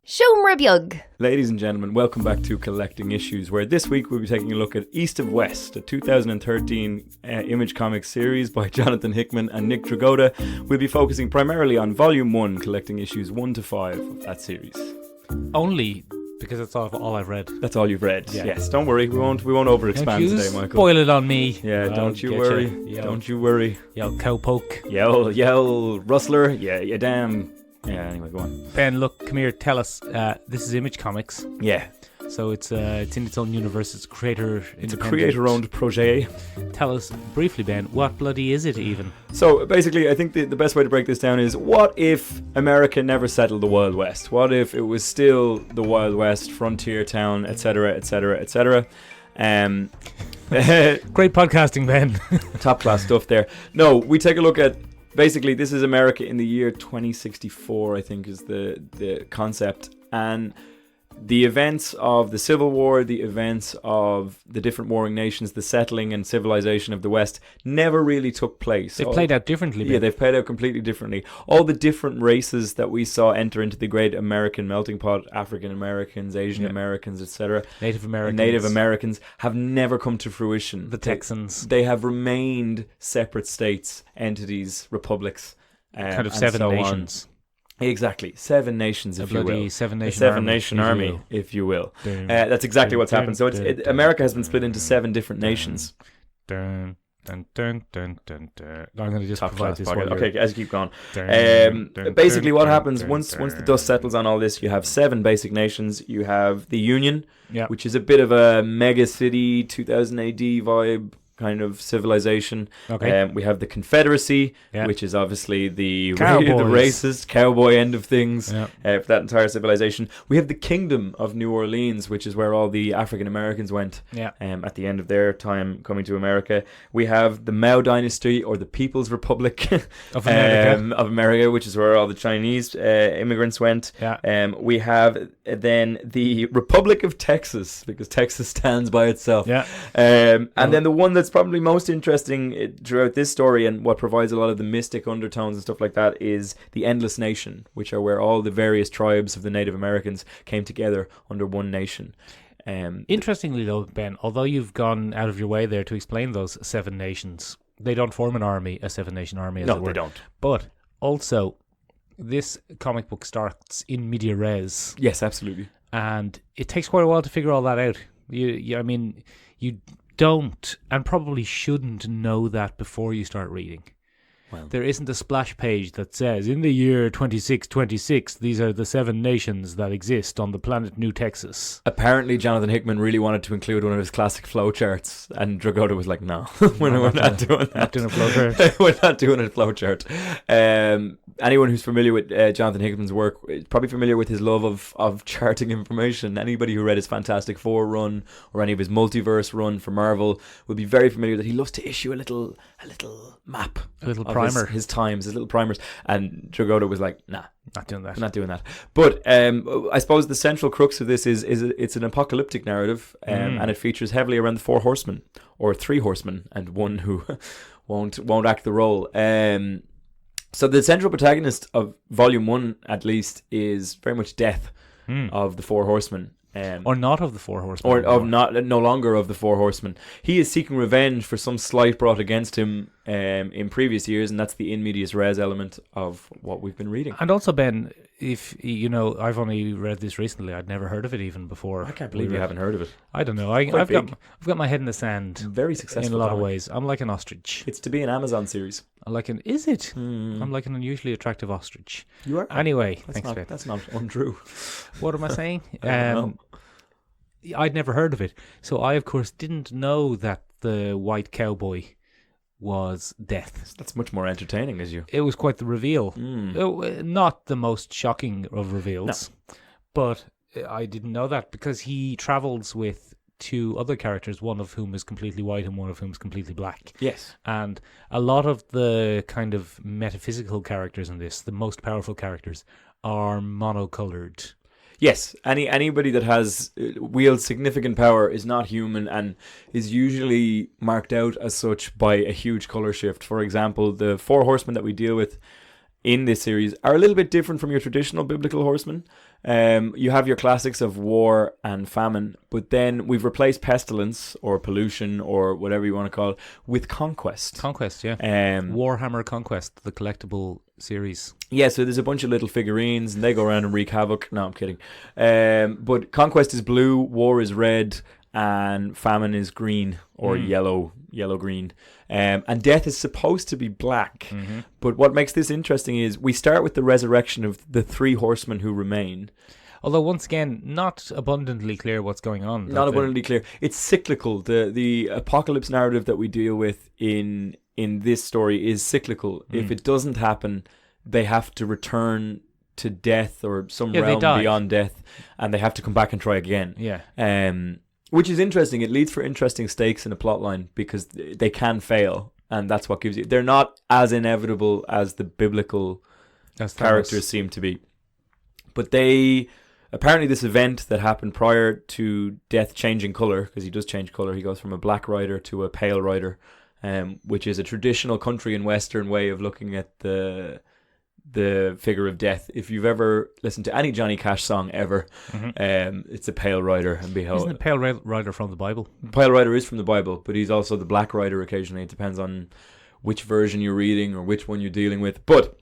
Siomra Ladies and gentlemen, welcome back to Collecting Issues, where this week we'll be taking a look at East of West, a 2013 Image Comics series by Jonathan Hickman and Nick Dragotta. We'll be focusing primarily on Volume 1, collecting issues 1 to 5 of that series. Only because that's all I've read. That's all you've read? Yeah. Yes, don't worry, we won't over-expand today, Michael. Spoil it on me. Yeah, don't you worry. Don't you worry. Yell cowpoke. Yell, rustler. Yeah, damn. Yeah, anyway, go on. Ben, look, come here, tell us. This is Image Comics. Yeah. So it's in its own universe. It's a creator-owned projet. Tell us briefly, Ben, what bloody is it even? So basically, I think the best way to break this down is, what if America never settled the Wild West? What if it was still the Wild West, frontier town, etc., etc., etc.? Great podcasting, Ben. Top class stuff there. No, we take a look at, basically, this is America in the year 2064, I think is the concept. And the events of the Civil War, the events of the different warring nations, the settling and civilization of the West never really took place. They played out differently. Yeah, they've played out completely differently. All the different races that we saw enter into the great American melting pot, African Americans, Asian Americans, etc., Native Americans have never come to fruition. The Texans. They have remained separate states, entities, republics. Kind of seven nations. Exactly, 7 nations, if you will. Seven nation army, if you will. That's exactly what's happened. So America has been split into 7 different nations. I'm going to just Top provide class this. Okay, as you keep going. Basically, what happens once the dust settles on all this, you have 7 basic nations. You have the Union, which is a bit of a mega city, 2000 AD vibe kind of civilization. Okay. We have the Confederacy, which is obviously the Cowboys. racist cowboy end of things Yeah. For that entire civilization. We have the Kingdom of New Orleans, which is where all the African Americans went at the end of their time coming to America. We have the Mao Dynasty, or the People's Republic Of America. of America, which is where all the Chinese immigrants went. Yeah. We have then the Republic of Texas, because Texas stands by itself. Yeah. And then the one that's probably most interesting throughout this story, and what provides a lot of the mystic undertones and stuff like that, is the Endless Nation, which are where all the various tribes of the Native Americans came together under one nation. Interestingly though, Ben, although you've gone out of your way there to explain those 7 nations, they don't form an army, a 7-nation army, as it were. No, they don't. But also, this comic book starts in media res. Yes, absolutely. And it takes quite a while to figure all that out. You don't, and probably shouldn't, know that before you start reading. Well, there isn't a splash page that says, in the year 2626, these are the 7 nations that exist on the planet New Texas. Apparently, Jonathan Hickman really wanted to include one of his classic flowcharts, and Dragotta was like, no, we're not doing that. Not doing a flowchart. We're not doing a flowchart. Anyone who's familiar with Jonathan Hickman's work is probably familiar with his love of charting information. Anybody who read his Fantastic Four run or any of his multiverse run for Marvel will be very familiar that he loves to issue a little map. A little primer. His times, his little primers. And Dragotta was like, nah. Not doing that. Not doing that. But I suppose the central crux of this is it's an apocalyptic narrative, and it features heavily around the 4 horsemen, or 3 horsemen, and one who won't act the role. So the central protagonist of Volume 1, at least, is very much Death of the 4 horsemen. Or not of the 4 horsemen. Or of no longer of the 4 horsemen. He is seeking revenge for some slight brought against him in previous years, and that's the in medias res element of what we've been reading. And also, Ben, if I've only read this recently. I'd never heard of it even before. I can't believe you haven't heard of it. I don't know. I've got my head in the sand. Very successful in a lot of ways. I'm like an ostrich. It's to be an Amazon series. Is it? I'm like an unusually attractive ostrich. You are. Anyway, thanks, Ben. That's not untrue. What am I saying? I don't know. I'd never heard of it. So I, of course, didn't know that the white cowboy was Death. That's much more entertaining, as you. It was quite the reveal. Not the most shocking of reveals, but I didn't know that because he travels with 2 other characters, one of whom is completely white and one of whom is completely black. Yes. And a lot of the kind of metaphysical characters in this, the most powerful characters, are monocolored. Yes, anybody that wields significant power is not human and is usually marked out as such by a huge colour shift. For example, the 4 horsemen that we deal with in this series are a little bit different from your traditional biblical horsemen. You have your classics of war and famine, but then we've replaced pestilence or pollution or whatever you want to call it with conquest. Conquest, yeah. Warhammer Conquest, the collectible series. Yeah, so there's a bunch of little figurines and they go around and wreak havoc. No, I'm kidding. But conquest is blue, war is red, and famine is green or yellow-green. And death is supposed to be black. Mm-hmm. But what makes this interesting is we start with the resurrection of the three horsemen who remain. Although, once again, not abundantly clear what's going on. Not abundantly clear. It's cyclical. The apocalypse narrative that we deal with in this story is cyclical. If it doesn't happen, they have to return to death or some realm beyond death, and they have to come back and try again. Yeah. Which is interesting. It leads for interesting stakes in a plot line because they can fail, and that's what gives you... They're not as inevitable as the biblical characters seem to be. But they... Apparently this event that happened prior to Death changing colour, because he does change colour, he goes from a black rider to a pale rider, which is a traditional country and Western way of looking at the figure of death. If you've ever listened to any Johnny Cash song ever, it's a pale rider. And Isn't the pale rider from the Bible? Pale rider is from the Bible, but he's also the black rider occasionally. It depends on which version you're reading or which one you're dealing with. But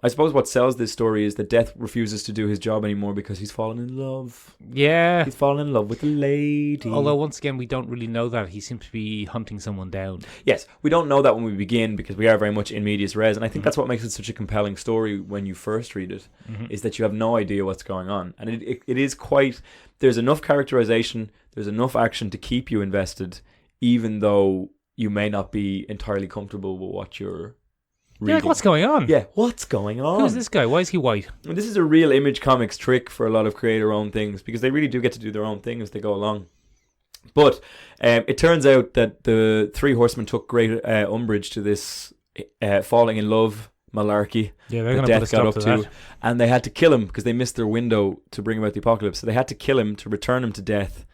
I suppose what sells this story is that Death refuses to do his job anymore because he's fallen in love. Yeah. He's fallen in love with a lady. Although, once again, we don't really know that. He seems to be hunting someone down. Yes, we don't know that when we begin because we are very much in medias res. And I think that's what makes it such a compelling story when you first read it, is that you have no idea what's going on. And it is quite... There's enough characterization, there's enough action to keep you invested, even though you may not be entirely comfortable with what you're... Yeah, like, what's going on? Yeah, what's going on? Who's this guy? Why is he white? And this is a real Image Comics trick for a lot of creator-owned things because they really do get to do their own thing as they go along. But it turns out that the three horsemen took great umbrage to this falling in love malarkey. Yeah, they're going to put a stop to that. And they had to kill him because they missed their window to bring about the apocalypse. So they had to kill him to return him to death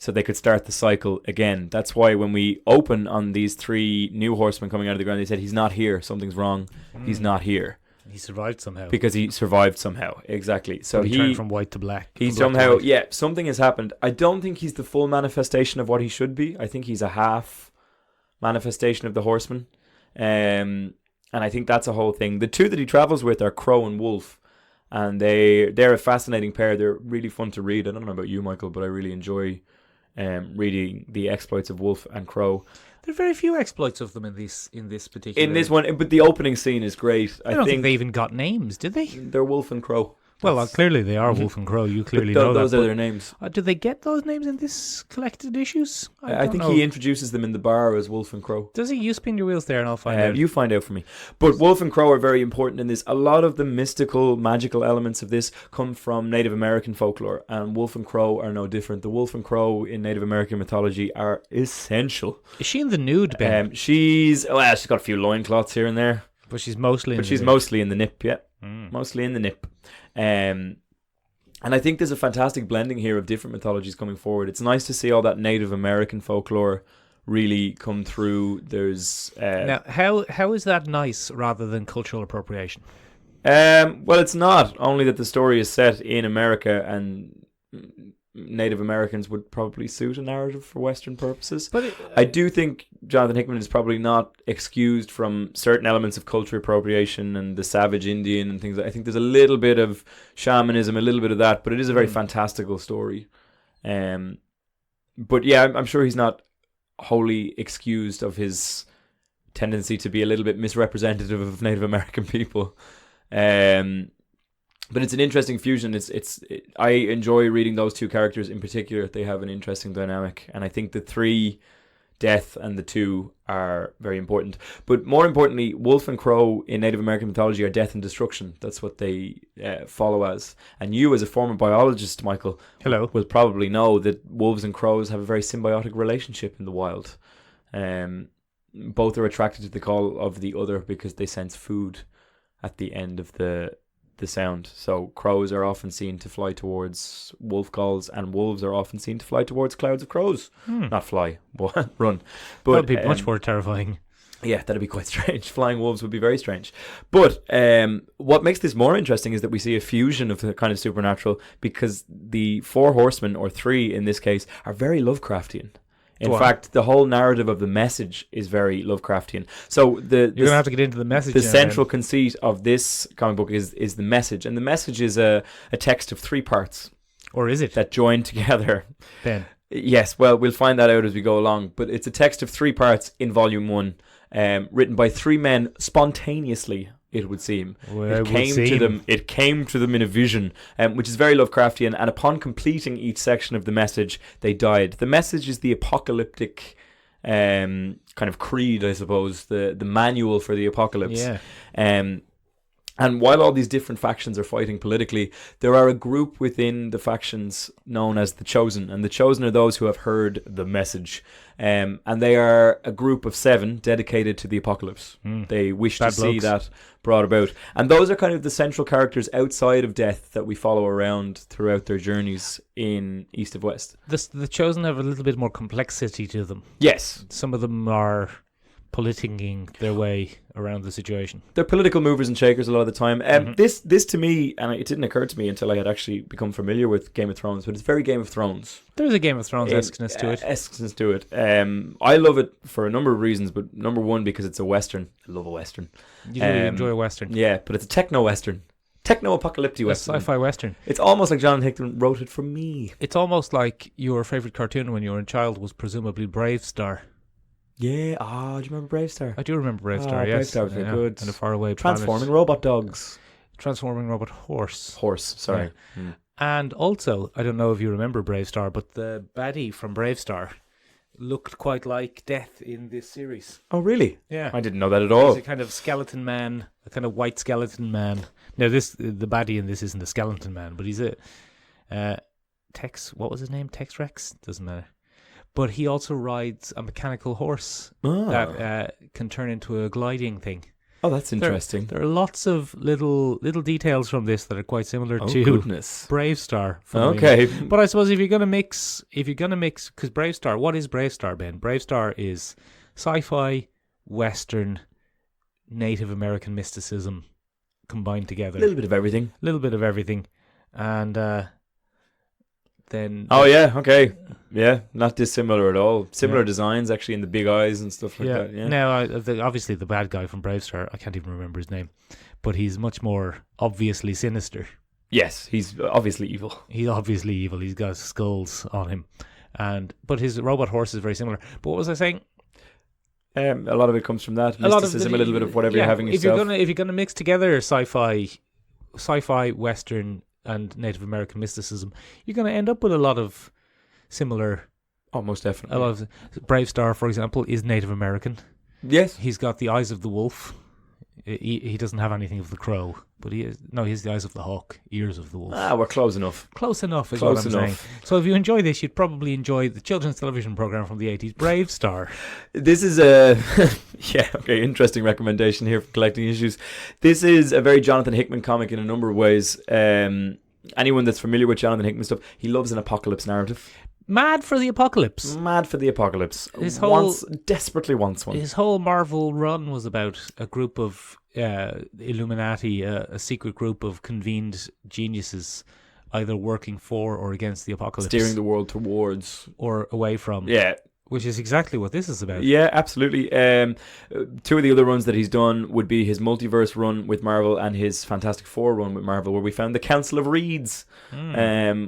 so they could start the cycle again. That's why when we open on these three new horsemen coming out of the ground, they said, he's not here. Something's wrong. He's not here. He survived somehow. Because he survived somehow. Exactly. So he turned from white to black. He somehow, something has happened. I don't think he's the full manifestation of what he should be. I think he's a half manifestation of the horseman. And I think that's a whole thing. The two that he travels with are Crow and Wolf. And they're a fascinating pair. They're really fun to read. I don't know about you, Michael, but I really enjoy reading the exploits of Wolf and Crow. There are very few exploits of them in this particular... In this one, but the opening scene is great. I don't think they even got names, did they? They're Wolf and Crow. Well, clearly they are Wolf and Crow. You clearly know that. Those are their names. Did they get those names in this collected issues? I think he introduces them in the bar as Wolf and Crow. Does he? You spin your wheels there and I'll find out. You find out for me. But Wolf and Crow are very important in this. A lot of the mystical, magical elements of this come from Native American folklore, and Wolf and Crow are no different. The Wolf and Crow in Native American mythology are essential. Is she in the nude, Ben? She's got a few loincloths here and there. But she's mostly in the nip, yeah. Mostly in the nip. And I think there's a fantastic blending here of different mythologies coming forward. It's nice to see all that Native American folklore really come through. There's now, how is that nice rather than cultural appropriation? Well, it's not. Only that the story is set in America and Native Americans would probably suit a narrative for Western purposes. But I do think Jonathan Hickman is probably not excused from certain elements of cultural appropriation and the savage Indian and things. I think there's a little bit of shamanism, a little bit of that, but it is a very fantastical story. But yeah, I'm sure he's not wholly excused of his tendency to be a little bit misrepresentative of Native American people. But it's an interesting fusion. I enjoy reading those two characters in particular. They have an interesting dynamic, and I think the three, Death and the two, are very important. But more importantly, Wolf and Crow in Native American mythology are death and destruction. That's what they follow as. And you, as a former biologist, Michael, will probably know that wolves and crows have a very symbiotic relationship in the wild. Both are attracted to the call of the other because they sense food at the end of the sound. So crows are often seen to fly towards wolf calls, and wolves are often seen to fly towards clouds of crows. Not fly, but run. But that would be much more terrifying. Yeah, that'd be quite strange. Flying wolves would be very strange. But what makes this more interesting is that we see a fusion of the kind of supernatural, because the four horsemen, or three in this case, are very Lovecraftian. In fact, the whole narrative of the message is very Lovecraftian. So you're going to have to get into the message. The central conceit of this comic book is the message. And the message is a text of 3 parts. Or is it? That join together. Ben. Yes, well, we'll find that out as we go along. But it's a text of 3 parts in volume 1. Written by 3 men spontaneously, it would seem. It came to them in a vision, which is very Lovecraftian. And upon completing each section of the message, they died. The message is the apocalyptic kind of creed, I suppose, the manual for the apocalypse. Yeah. And while all these different factions are fighting politically, there are a group within the factions known as the Chosen. And the Chosen are those who have heard the message. And they are a group of 7 dedicated to the apocalypse. They wish to see that brought about. And those are kind of the central characters outside of death that we follow around throughout their journeys in East of West. The Chosen have a little bit more complexity to them. Yes. Some of them are politicking their way around the situation. They're political movers and shakers a lot of the time. This to me, and it didn't occur to me until I had actually become familiar with Game of Thrones, but it's very Game of Thrones. There's a Game of Thrones esqueness to it. I love it for a number of reasons, but number one, because it's a Western. I love a Western. You really enjoy a Western. Yeah, but it's a techno-Western. Techno-apocalyptic Western. Sci-fi Western. It's almost like Jonathan Hickman wrote it for me. It's almost like your favourite cartoon when you were a child was presumably Bravestarr. Yeah, do you remember Bravestarr? I do remember Bravestarr, yes. Bravestarr was very good. And a faraway Transforming robot dogs. Transforming robot horse. Sorry. Yeah. And also, I don't know if you remember Bravestarr, but the baddie from Bravestarr looked quite like Death in this series. Oh, really? Yeah. I didn't know that at all. He's a kind of skeleton man, a kind of white skeleton man. Now, the baddie in this isn't a skeleton man, but he's a... what was his name? Tex Rex? Doesn't matter. But he also rides a mechanical horse that can turn into a gliding thing. Oh, that's interesting. There are lots of little details from this that are quite similar to Bravestarr. Okay. But I suppose if you're gonna mix, because Bravestarr, what is Bravestarr, Ben? Bravestarr is sci-fi, Western, Native American mysticism combined together. A little bit of everything. And then... Oh, yeah, okay. Yeah, not dissimilar at all. Similar designs, actually, in the big eyes and stuff like that. Yeah. Now, obviously, the bad guy from Bravestarr, I can't even remember his name, but he's much more obviously sinister. Yes, he's obviously evil. He's obviously evil. He's got skulls on him. But his robot horse is very similar. But what was I saying? A lot of it comes from that. Mysticism, a little bit of whatever you're having yourself. If you're gonna mix together sci-fi, Western, and Native American mysticism, you're going to end up with a lot of similar... Oh, most definitely. A lot of Bravestarr, for example, is Native American. Yes. He's got the eyes of the wolf. He doesn't have anything of the crow, but he has the eyes of the hawk, ears of the wolf. We're close enough. Close enough is what I'm saying. So if you enjoy this, you'd probably enjoy the children's television program from the 80s, Bravestarr. This is a... interesting recommendation here for collecting issues. This is a very Jonathan Hickman comic in a number of ways. Anyone that's familiar with Jonathan Hickman stuff, he loves an apocalypse narrative. Mad for the apocalypse. Desperately wants one. His whole Marvel run was about a group of Illuminati, a secret group of convened geniuses, either working for or against the apocalypse. Steering the world towards. Or away from. Yeah. Which is exactly what this is about. Yeah, absolutely. 2 of the other runs that he's done would be his multiverse run with Marvel and his Fantastic Four run with Marvel, where we found the Council of Reeds,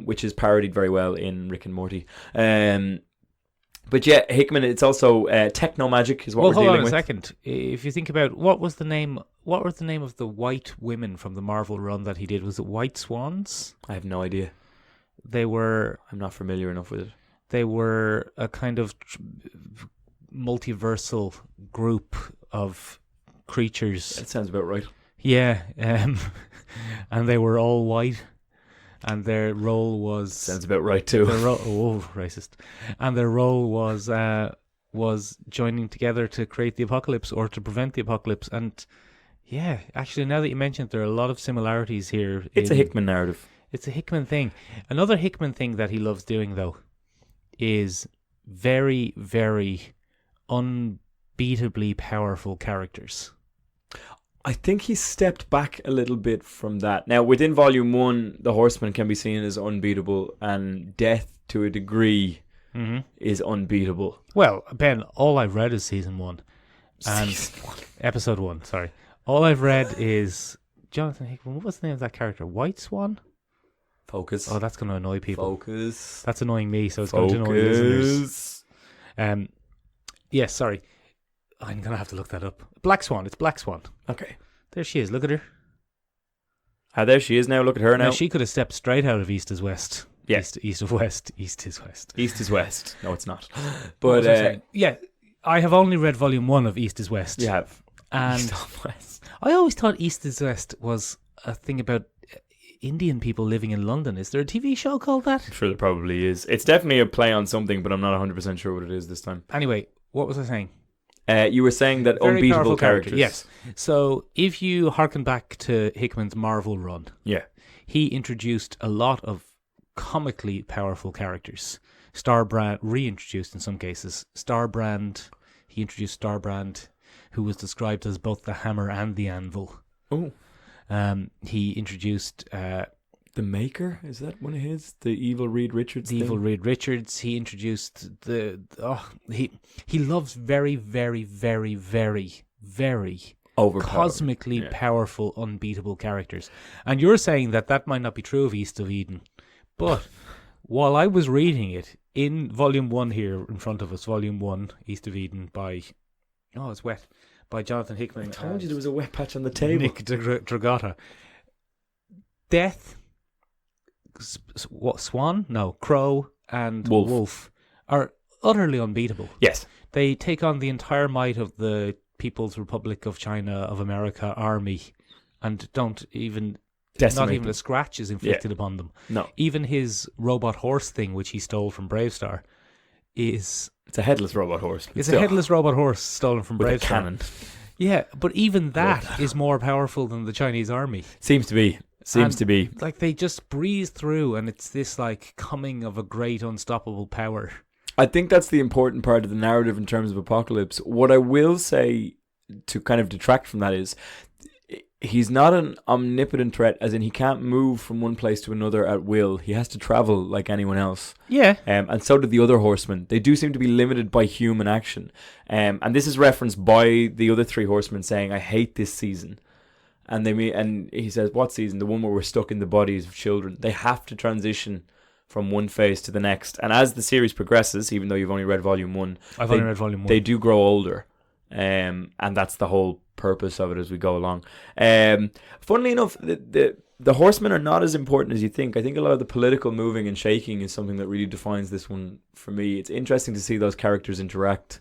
which is parodied very well in Rick and Morty. But yeah, Hickman, it's also techno magic is what we're dealing with. Hold on a second. If you think about what was the name of the white women from the Marvel run that he did? Was it White Swans? I have no idea. I'm not familiar enough with it. They were a kind of multiversal group of creatures. That sounds about right. Yeah, and they were all white, and their role was... Sounds about right too. Racist. And their role was joining together to create the apocalypse or to prevent the apocalypse. And yeah, actually, now that you mentioned, there are a lot of similarities here. It's a Hickman narrative. It's a Hickman thing. Another Hickman thing that he loves doing, though, is very, very unbeatably powerful characters. I think he stepped back a little bit from that. Now, within Volume 1, the Horsemen can be seen as unbeatable, and Death, to a degree, is unbeatable. Well, Ben, all I've read is Season 1. And Season 1. Episode 1, sorry. All I've read is Jonathan Hickman. What's the name of that character? White Swan? Focus. Oh, that's going to annoy people. Focus. That's annoying me, so it's going to annoy listeners. Yes, sorry. I'm going to have to look that up. Black Swan. It's Black Swan. Okay. There she is. Look at her. There she is now. Look at her now. She could have stepped straight out of East is West. Yeah. East of West. East is West. East is West. No, it's not. But yeah, I have only read Volume 1 of East is West. You have. And East of West. I always thought East is West was a thing about Indian people living in London. Is there a TV show called that? I'm sure there probably is. It's definitely a play on something, but I'm not 100% sure what it is this time. Anyway, what was I saying? You were saying that Very unbeatable characters. characters. Yes. So if you harken back to Hickman's Marvel run, Yeah. he introduced a lot of comically powerful characters. Starbrand, reintroduced in some cases. He introduced Starbrand, who was described as both the hammer and the anvil. Oh. He introduced... The Maker? Is that one of his? The evil Reed Richards The thing? evil Reed Richards. He introduced he loves very, very, very, very, very cosmically powerful, unbeatable characters. And you're saying that might not be true of East of Eden. But while I was reading it, in Volume 1 here in front of us, Volume 1, East of Eden by... Oh, it's wet. By Jonathan Hickman. I told you there was a wet patch on the table. Nick Dragotta. Death... What, Swan? No, Crow and Wolf are utterly unbeatable. Yes. They take on the entire might of the People's Republic of China of America army and don't even... Decimate not even them. a scratch is inflicted upon them. No. Even his robot horse thing, which he stole from Bravestarr, is... It's a headless robot horse. It's a headless robot horse stolen from with Bravestarr. a cannon. Yeah, but even that is more powerful than the Chinese army. Seems to be. Like, they just breeze through, and it's this, like, coming of a great unstoppable power. I think that's the important part of the narrative in terms of Apocalypse. What I will say to kind of detract from that is he's not an omnipotent threat, as in he can't move from one place to another at will. He has to travel like anyone else. Yeah. And so do the other horsemen. They do seem to be limited by human action. And this is referenced by the other three horsemen saying, I hate this season. And he says, what season? The one where we're stuck in the bodies of children. They have to transition from one phase to the next. And as the series progresses, even though you've only read Volume 1, only read Volume 1. They do grow older. And that's the whole purpose of it as we go along. Funnily enough, the horsemen are not as important as you think. I think a lot of the political moving and shaking is something that really defines this one for me. It's interesting to see those characters interact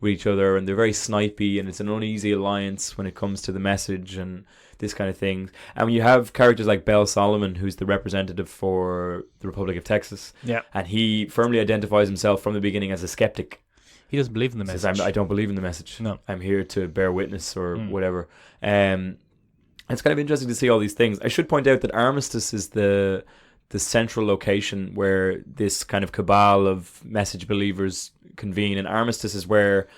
with each other, and they're very snipey, and it's an uneasy alliance when it comes to the message and this kind of thing. And when you have characters like Bell Solomon, who's the representative for the Republic of Texas, and he firmly identifies himself from the beginning as a skeptic. He doesn't believe in the message. I don't believe in the message. No. I'm here to bear witness or whatever. It's kind of interesting to see all these things. I should point out that Armistice is the central location where this kind of cabal of message believers convene, and Armistice is where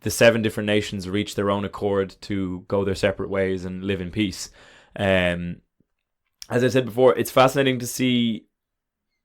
the 7 different nations reach their own accord to go their separate ways and live in peace. As I said before, it's fascinating to see.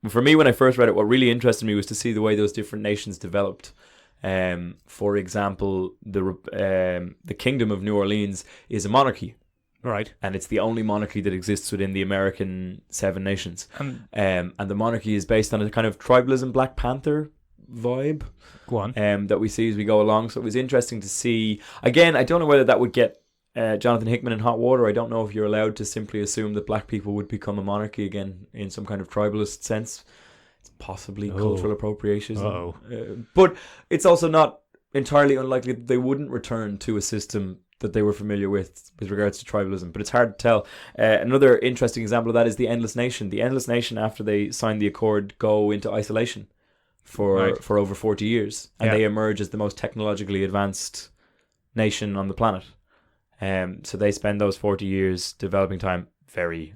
For me, when I first read it, what really interested me was to see the way those different nations developed. For example, the Kingdom of New Orleans is a monarchy. Right. And it's the only monarchy that exists within the American 7 nations. And the monarchy is based on a kind of tribalism, Black Panther vibe. Go on. That we see as we go along. So it was interesting to see. Again, I don't know whether that would get Jonathan Hickman in hot water. I don't know if you're allowed to simply assume that black people would become a monarchy again in some kind of tribalist sense. It's possibly cultural appropriation. But it's also not entirely unlikely that they wouldn't return to a system that they were familiar with regards to tribalism, but it's hard to tell. Another interesting example of that is the Endless Nation. The Endless Nation, after they sign the accord, go into isolation for over 40 years, and they emerge as the most technologically advanced nation on the planet. So they spend those 40 years developing time very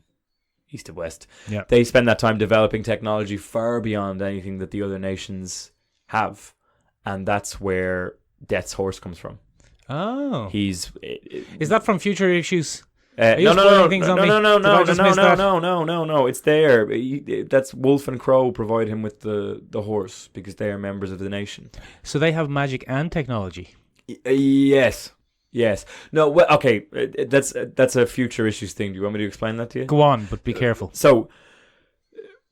east of west. Yeah. They spend that time developing technology far beyond anything that the other nations have, and that's where Death's horse comes from. Oh. He's Is that from future issues? no. It's there. That's Wolf and Crow provide him with the horse because they are members of the nation. So they have magic and technology. Yes. No. Well, okay. That's a future issues thing. Do you want me to explain that to you? Go on, but be careful. So,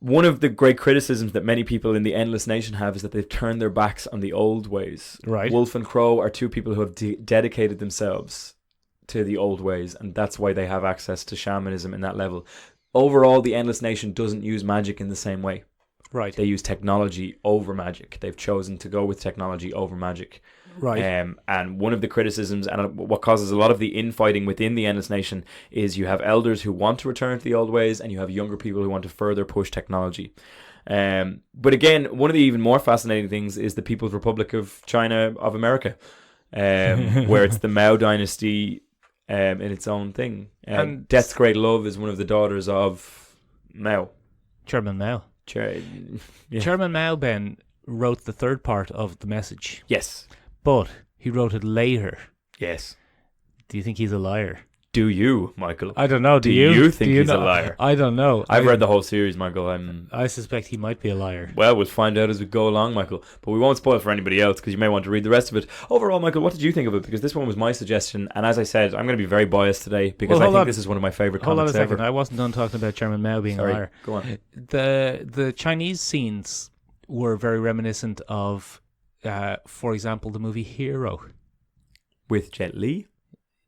one of the great criticisms that many people in the Endless Nation have is that they've turned their backs on the old ways. Right. Wolf and Crow are two people who have dedicated themselves to the old ways, and that's why they have access to shamanism in that level. Overall, the Endless Nation doesn't use magic in the same way. Right. They use technology over magic. They've chosen to go with technology over magic. Right. And one of the criticisms and what causes a lot of the infighting within the Endless Nation is you have elders who want to return to the old ways and you have younger people who want to further push technology. But again, one of the even more fascinating things is the People's Republic of China of America, where it's the Mao dynasty in its own thing. And Death's Great Love is one of the daughters of Mao. Chairman Mao. Chairman Mao, Ben, wrote the third part of the message. Yes. But he wrote it later. Yes. Do you think he's a liar? Do you, Michael? I don't know. Do you think he's a liar? I don't know. I've read the whole series, Michael. I suspect he might be a liar. Well, we'll find out as we go along, Michael. But we won't spoil it for anybody else because you may want to read the rest of it. Overall, Michael, what did you think of it? Because this one was my suggestion, and as I said, I'm going to be very biased today because I think this is one of my favourite comics ever. Hold on a second. I wasn't done talking about Chairman Mao being a liar. Go on. The Chinese scenes were very reminiscent of, for example, the movie Hero. With Jet Li?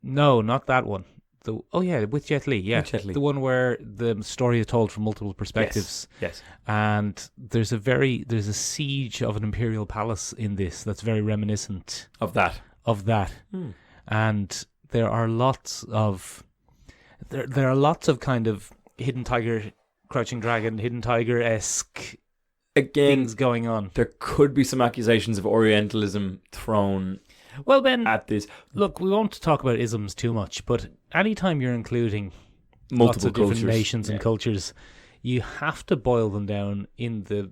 No, not that one. With Jet Li, yeah. Jet Li. The one where the story is told from multiple perspectives. Yes. And there's a siege of an imperial palace in this that's very reminiscent of that. And there are lots of kind of Hidden Tiger, Crouching Dragon, Hidden Tiger-esque things going on. There could be some accusations of Orientalism thrown. Well, Ben, at this. Look, we won't talk about isms too much, but anytime you're including multiple lots of different cultures. nations and cultures, you have to boil them down in the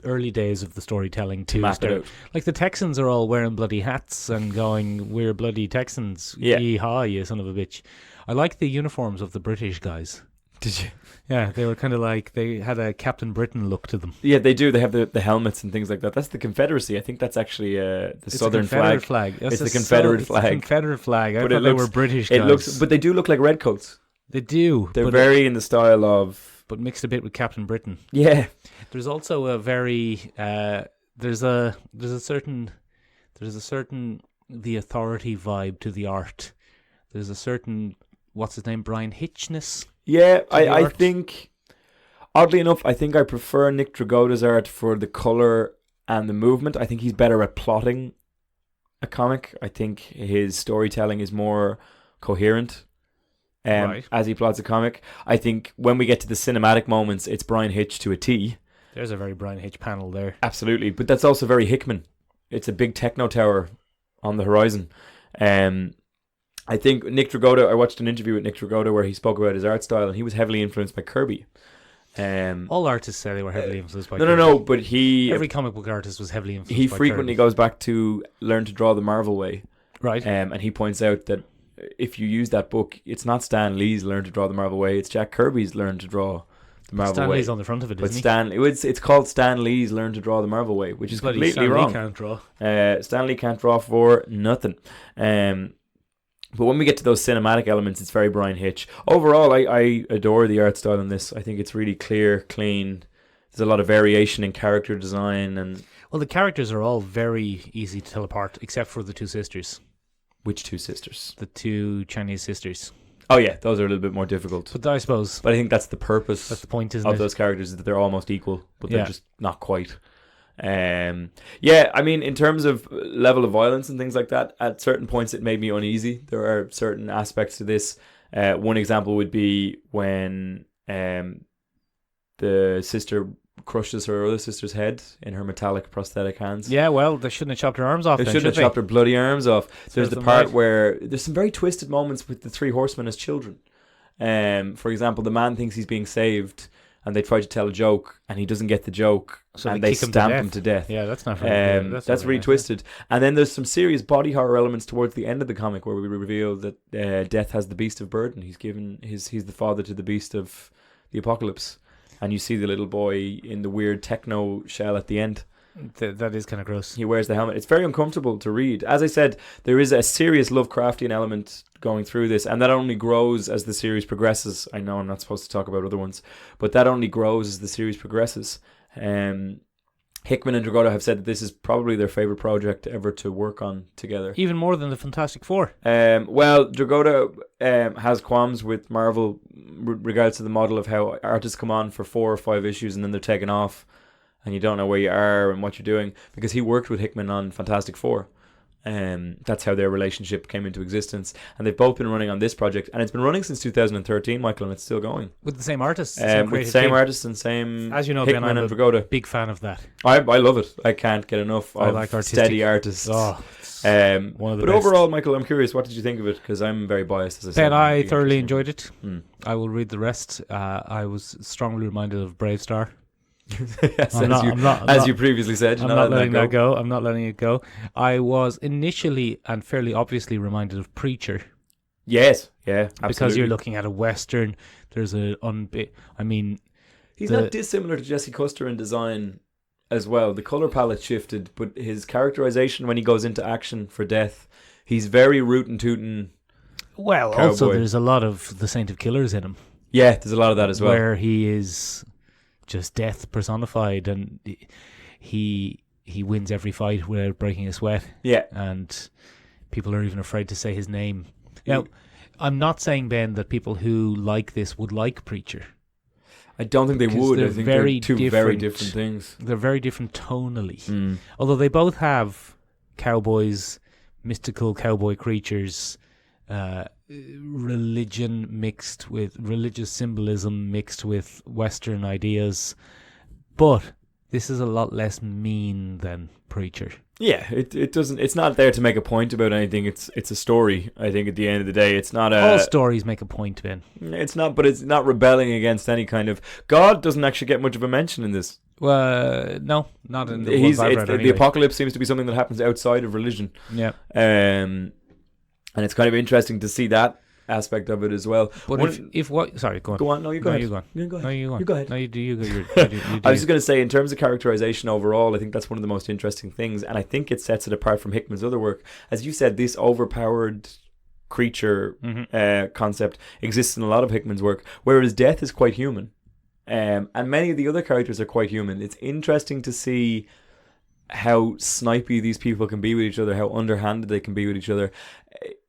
early days of the storytelling to map it out. Like the Texans are all wearing bloody hats and going, "We're bloody Texans, yee-haw, you son of a bitch." I like the uniforms of the British guys. Did you? Yeah, they were kind of like, they had a Captain Britain look to them. Yeah, they do. They have the helmets and things like that. That's the Confederacy. I think that's actually the Southern flag. It's the Confederate flag. It's the Confederate flag. I thought they were British guys. But they do look like redcoats. They do. They're very in the style of... But mixed a bit with Captain Britain. Yeah. There's also a very... There's a certain the authority vibe to the art. There's a certain... What's his name? Brian Hitchness. Yeah, I think, oddly enough, I think I prefer Nick Dragotta's art for the colour and the movement. I think he's better at plotting a comic. I think his storytelling is more coherent as he plots a comic. I think when we get to the cinematic moments, it's Brian Hitch to a T. There's a very Brian Hitch panel there. Absolutely, but that's also very Hickman. It's a big techno tower on the horizon. I think Nick Dragotta, I watched an interview with Nick Dragotta where he spoke about his art style and he was heavily influenced by Kirby. All artists say they were heavily influenced by Kirby. No, but every comic book artist was heavily influenced by Kirby. He frequently goes back to learn to draw the Marvel way. Right. And he points out that if you use that book, it's not Stan Lee's Learn to Draw the Marvel Way, it's Jack Kirby's Learn to Draw the Marvel Stan Way. Lee's on the front of it, isn't he? It's called Stan Lee's Learn to Draw the Marvel Way, which is completely wrong. Stan Lee can't draw. Stan Lee can't draw for nothing. But when we get to those cinematic elements, it's very Brian Hitch. Overall, I adore the art style in this. I think it's really clear, clean. There's a lot of variation in character design. Well, the characters are all very easy to tell apart, except for the two sisters. Which two sisters? The two Chinese sisters. Oh, yeah, those are a little bit more difficult. But I suppose... But I think that's the purpose that's the point, isn't it? Of those characters, is that they're almost equal, but they're just not quite. I mean, in terms of level of violence and things like that, at certain points it made me uneasy. There are certain aspects to this. One example would be when the sister crushes her other sister's head in her metallic prosthetic hands. Yeah, well, they shouldn't have chopped her arms off. They shouldn't have chopped her bloody arms off. There's the part where there's some very twisted moments with the three horsemen as children. For example, the man thinks he's being saved and they try to tell a joke, and he doesn't get the joke, So and they they kick him to stamp death. him to death. Yeah, that's not very good. That's really twisted. And then there's some serious body horror elements towards the end of the comic where we reveal that Death has the beast of burden. He's the father to the beast of the apocalypse, and you see the little boy in the weird techno shell at the end. That is kind of gross. He wears the helmet. It's very uncomfortable to read. As I said, there is a serious Lovecraftian element going through this, and that only grows as the series progresses. I know I'm not supposed to talk about other ones, but that only grows as the series progresses. Hickman and Dragotta have said that this is probably their favorite project ever to work on together. Even more than the Fantastic Four. Well, Dragotta has qualms with Marvel regards to the model of how artists come on for 4 or 5 issues and then they're taken off, and you don't know where you are and what you're doing, because he worked with Hickman on Fantastic Four. That's how their relationship came into existence, and they've both been running on this project, and it's been running since 2013, Michael, and it's still going With the same artists. with the same artists and same, As you know, Hickman Ben, I'm and Dragotta. big fan of that. I love it. I can't get enough I of like artistic- steady artists. Oh, one of the But best. overall, Michael, I'm curious, what did you think of it? Because I'm very biased, as I said. Ben, I thoroughly enjoyed it. Mm. I will read the rest. I was strongly reminded of Bravestarr. Yes, I'm not- as you previously said, I'm not letting that go. I'm not letting it go. I was initially and fairly obviously reminded of Preacher. Yes, yeah, absolutely. Because you're looking at a Western. There's he's not dissimilar to Jesse Custer in design as well. The color palette shifted, but his characterization when he goes into action for Death, he's very rootin' tootin'. Well, cowboy. also there's a lot of the Saint of Killers in him. Yeah, there's a lot of that as well. Where he is just death personified, and he wins every fight without breaking a sweat. Yeah. And people are even afraid to say his name. Now, I'm not saying, Ben, that people who like this would like Preacher. I don't think they would. I think they're two very different things. They're very different tonally. Although they both have cowboys, mystical cowboy creatures, religion mixed with religious symbolism mixed with Western ideas, but this is a lot less mean than Preacher. Yeah, it doesn't. It's not there to make a point about anything. It's a story. I think at the end of the day, it's not a. All stories make a point, Ben. It's not, but it's not rebelling against any kind of. God doesn't actually get much of a mention in this. No, not in the ones I've read anyway. The apocalypse seems to be something that happens outside of religion. Yeah. And it's kind of interesting to see that aspect of it as well. But if what? Sorry, go on. Go on. No, you go ahead. You go on. You go ahead. No, you go on. You go ahead. No, you do. You go. You I was just going to say, in terms of characterization overall, I think that's one of the most interesting things, and I think it sets it apart from Hickman's other work. As you said, this overpowered creature concept exists in a lot of Hickman's work, whereas Death is quite human, and many of the other characters are quite human. It's interesting to see how snipey these people can be with each other, how underhanded they can be with each other.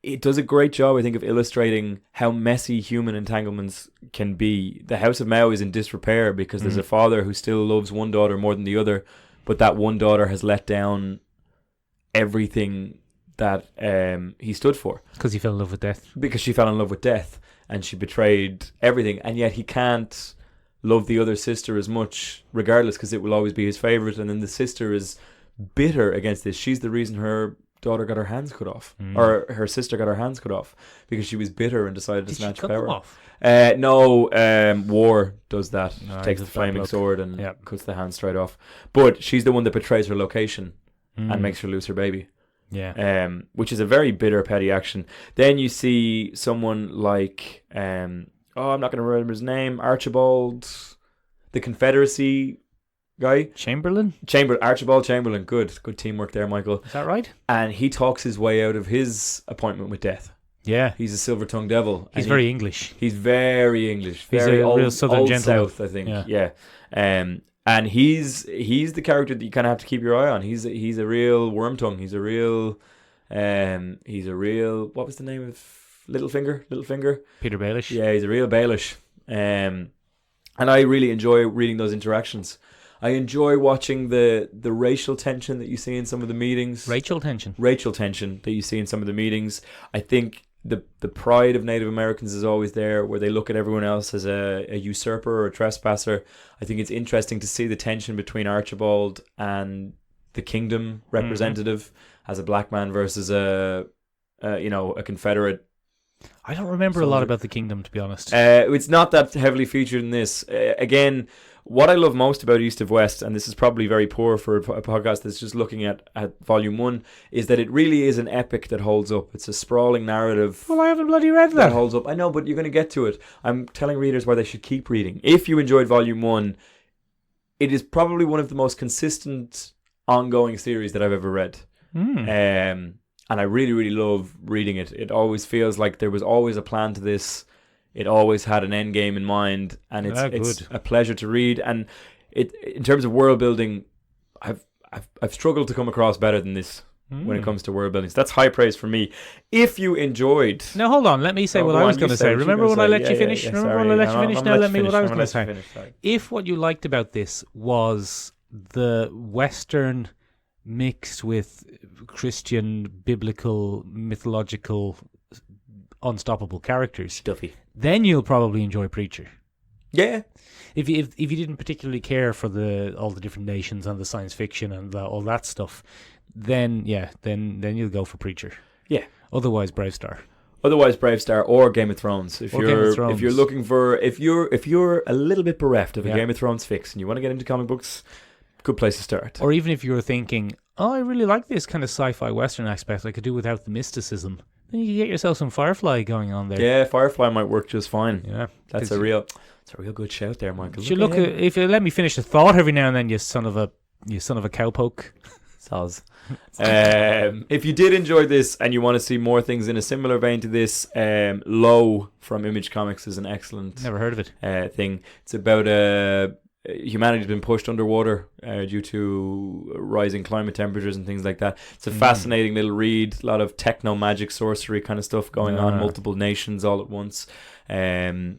It does a great job, I think, of illustrating how messy human entanglements can be. The House of Mao is in disrepair because there's a father who still loves one daughter more than the other, but that one daughter has let down everything that he stood for. Because he fell in love with death. Because she fell in love with death, and she betrayed everything, and yet he can't love the other sister as much, regardless, because it will always be his favourite, and then the sister is bitter against this. She's the reason her daughter got her hands cut off, or her sister got her hands cut off, because she was bitter and decided to snatch power. Off? No, War does that. No, Takes the he's a flaming bad sword and cuts the hand straight off. But she's the one that betrays her location and makes her lose her baby. Yeah. Which is a very bitter, petty action. Then you see someone like I'm not going to remember his name, Archibald, the Confederacy guy. Archibald Chamberlain. Good teamwork there, Michael. Is that right? And he talks his way out of his appointment with death. Yeah. He's a silver-tongued devil. He's very English. He's very English. He's very a old, real Southern old gentleman. South, I think. Yeah. And he's the character that you kind of have to keep your eye on. He's a real worm-tongue. He's a real what was the name of Littlefinger? Peter Baelish. Yeah, he's a real Baelish. And I really enjoy reading those interactions. I enjoy watching the racial tension that you see in some of the meetings. Racial tension that you see in some of the meetings. I think the pride of Native Americans is always there, where they look at everyone else as a usurper or a trespasser. I think it's interesting to see the tension between Archibald and the kingdom representative as a black man versus a Confederate I don't remember a lot about the Kingdom, to be honest. It's not that heavily featured in this. Again, what I love most about East of West, and this is probably very poor for a podcast that's just looking at Volume 1, is that it really is an epic that holds up. It's a sprawling narrative. Well, I haven't bloody read that. That holds up. I know, but you're going to get to it. I'm telling readers why they should keep reading. If you enjoyed Volume 1, it is probably one of the most consistent ongoing series that I've ever read. And I really, really love reading it. It always feels like there was always a plan to this. It always had an end game in mind, and it's a pleasure to read. And it, in terms of world building, I've struggled to come across better than this when it comes to world building. So that's high praise for me. If you enjoyed, now hold on, let me say what I was going to say. Remember when I let you finish? Remember when I let you finish? Now let me what I was going to say. If what you liked about this was the Western mixed with Christian, biblical, mythological, unstoppable characters, stuffy, then you'll probably enjoy Preacher. Yeah. If you didn't particularly care for all the different nations and the science fiction and all that stuff, then you'll go for Preacher. Yeah. Otherwise, Bravestarr. Or Game of Thrones. If you're looking for if you're a little bit bereft of a Game of Thrones fix and you want to get into comic books, good place to start. Or even if you're thinking, I really like this kind of sci-fi Western aspect, I could do without the mysticism, then you can get yourself some Firefly going on there. Yeah, Firefly might work just fine. Yeah, that's a real good shout there, Michael. If you let me finish a thought every now and then, you son of a cowpoke. Soz. If you did enjoy this and you want to see more things in a similar vein to this, Low from Image Comics is an excellent. Never heard of it. Thing. It's about humanity's been pushed underwater due to rising climate temperatures and things like that. It's a fascinating little read. A lot of techno magic sorcery kind of stuff going on. Multiple nations all at once. So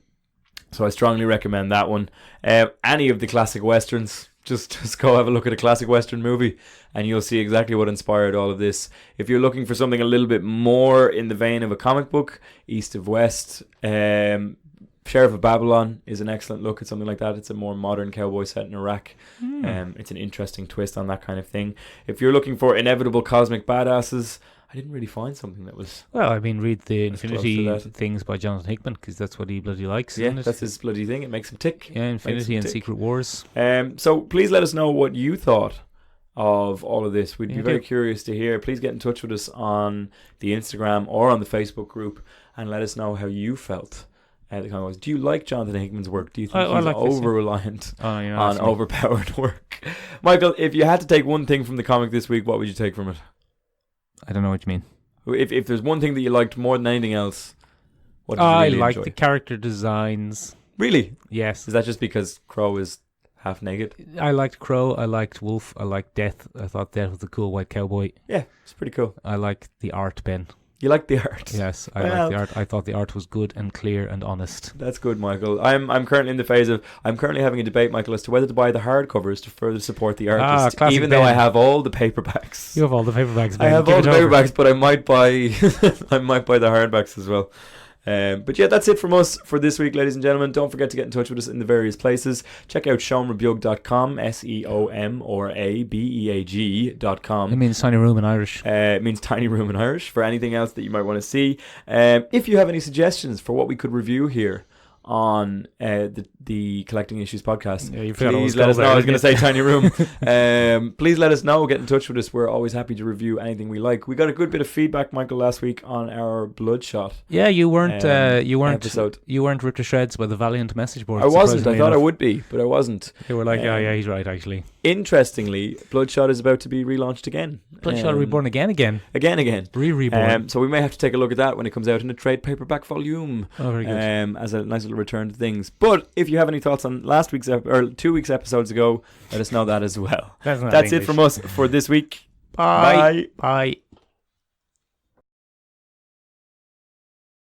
I strongly recommend that one. Any of the classic westerns, just go have a look at a classic western movie and you'll see exactly what inspired all of this. If you're looking for something a little bit more in the vein of a comic book, East of West, Sheriff of Babylon is an excellent look at something like that. It's a more modern cowboy set in Iraq. It's an interesting twist on that kind of thing. If you're looking for inevitable cosmic badasses, I didn't really find something that was... Well, I mean, read the Infinity things by Jonathan Hickman, because that's what he bloody likes, isn't it? That's his bloody thing. It makes him tick. Yeah, Infinity and Secret Wars. So please let us know what you thought of all of this. We'd be very curious to hear. Please get in touch with us on the Instagram or on the Facebook group and let us know how you felt. Do you like Jonathan Hickman's work? Do you think he's over-reliant on overpowered work? Michael, if you had to take one thing from the comic this week, what would you take from it? I don't know what you mean. If there's one thing that you liked more than anything else, what did you really like enjoy? the character designs. Really? Yes. Is that just because Crow is half naked? I liked Crow. I liked Wolf. I liked Death. I thought Death was a cool white cowboy. Yeah, it's pretty cool. I liked the art, Ben. You like the art? Yes, I like the art. I thought the art was good and clear and honest. That's good, Michael. I'm currently in the phase of having a debate, Michael, as to whether to buy the hardcovers to further support the artist. Even though I have all the paperbacks. You have all the paperbacks, Ben. I have all the paperbacks, but I might buy the hardbacks as well. But yeah, that's it from us for this week, ladies and gentlemen. Don't forget to get in touch with us in the various places. Check out seomrabeag.com, SEOMORABEAG.com. It means tiny room in Irish. It means tiny room in Irish for anything else that you might want to see. If you have any suggestions for what we could review here on the Collecting Issues podcast, please let us know. I was going to say tiny room. Please let us know. Get in touch with us. We're always happy to review anything we like. We got a good bit of feedback, Michael, last week on our Bloodshot. Yeah, you weren't episode. You weren't ripped to shreds by the Valiant message board. I wasn't. I thought I would be, but I wasn't. They were like, yeah, he's right, actually. Interestingly, Bloodshot is about to be relaunched again. Bloodshot reborn again. Reborn. So we may have to take a look at that when it comes out in a trade paperback volume. Oh, very good. As a nice little return to things. But if you have any thoughts on last week's or 2 weeks episodes ago, let us know that as well. That's it from us for this week. Bye.